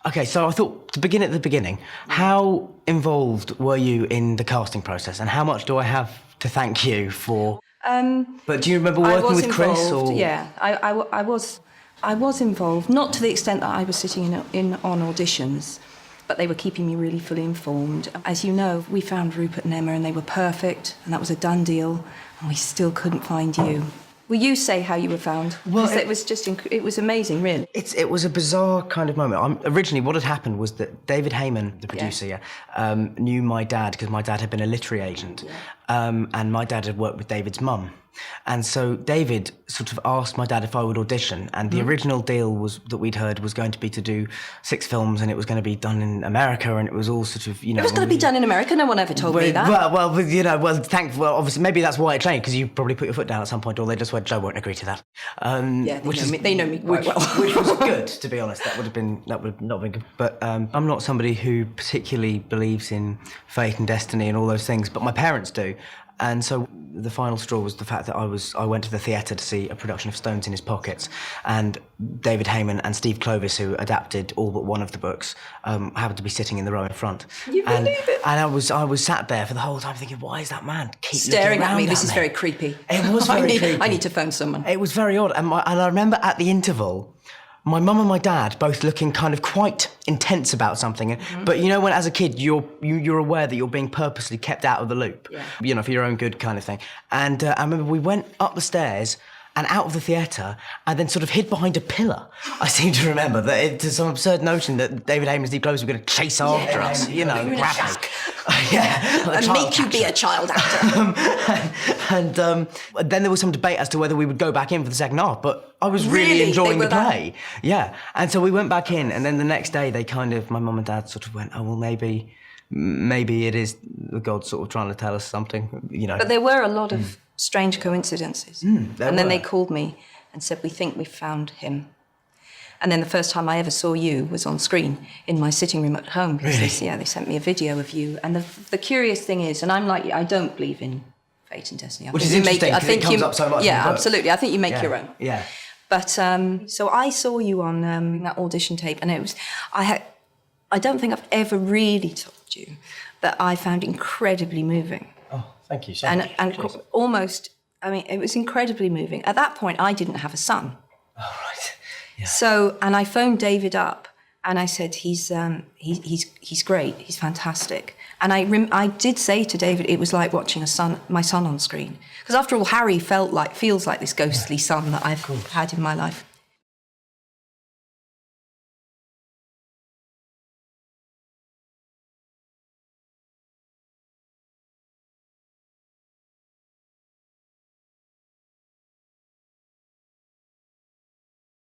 Okay, so I thought to begin at the beginning, how involved were you in the casting process, and how much do I have to thank you for? But do you remember working with Chris? Or? Yeah, I was involved, not to the extent that I was sitting on auditions, but they were keeping me really fully informed. As you know, we found Rupert and Emma, and they were perfect, and that was a done deal, and we still couldn't find you. Will you say how you were found? Well, it was just, it was amazing, really. It was a bizarre kind of moment. Originally, what had happened was that David Heyman, the producer, knew my dad, because my dad had been a literary agent, and my dad had worked with David's mum. And so David sort of asked my dad if I would audition, and the original deal that we'd heard was going to be to do 6 films, and it was going to be done in America, and it was all sort of, you know... It was going to be done in America? No one ever told me that. Well, obviously, maybe that's why it changed, because you probably put your foot down at some point, or they just went, Joe won't agree to that. They know me quite well. Which was good, to be honest. That would have not been good. But I'm not somebody who particularly believes in fate and destiny and all those things, but my parents do. And so the final straw was the fact that I went to the theatre to see a production of Stones in His Pockets, and David Heyman and Steve Clovis, who adapted all but one of the books, happened to be sitting in the row in front. You believe it? And I was sat there for the whole time thinking, why is that man keep staring looking at me? around This is very creepy. It was very creepy. I need to phone someone. It was very odd. And I remember at the interval, my mum and my dad both looking kind of quite intense about something. But you know, when as a kid, you're aware that you're being purposely kept out of the loop, you know, for your own good kind of thing. And I remember we went up the stairs and out of the theatre, and then sort of hid behind a pillar. I seem to remember that it's some absurd notion that David Heyman and Steve Clovis were going to chase after us, you know, grab us. And make you be a child actor. And then there was some debate as to whether we would go back in for the second half, but I was really enjoying the play. Yeah, and so we went back in, and then the next day they my mum and dad sort of went, oh, well, maybe it is the gods sort of trying to tell us something, you know. But there were a lot of strange coincidences. And then they called me and said, we think we found him. And then the first time I ever saw you was on screen in my sitting room at home. Because they sent me a video of you. And the curious thing is, and I'm like you, I don't believe in fate and destiny. Which is interesting, because it comes up so much. Yeah, absolutely. I think you make your own. Yeah. But so I saw you on that audition tape, and it was, I don't think I've ever really told you that I found incredibly moving. Oh, thank you so much. And almost, I mean, it was incredibly moving. At that point, I didn't have a son. Oh, right. Yeah. So, and I phoned David up, and I said, he's great, he's fantastic. And I did say to David, it was like watching my son on screen. Because after all, Harry feels like this ghostly son that I've had in my life.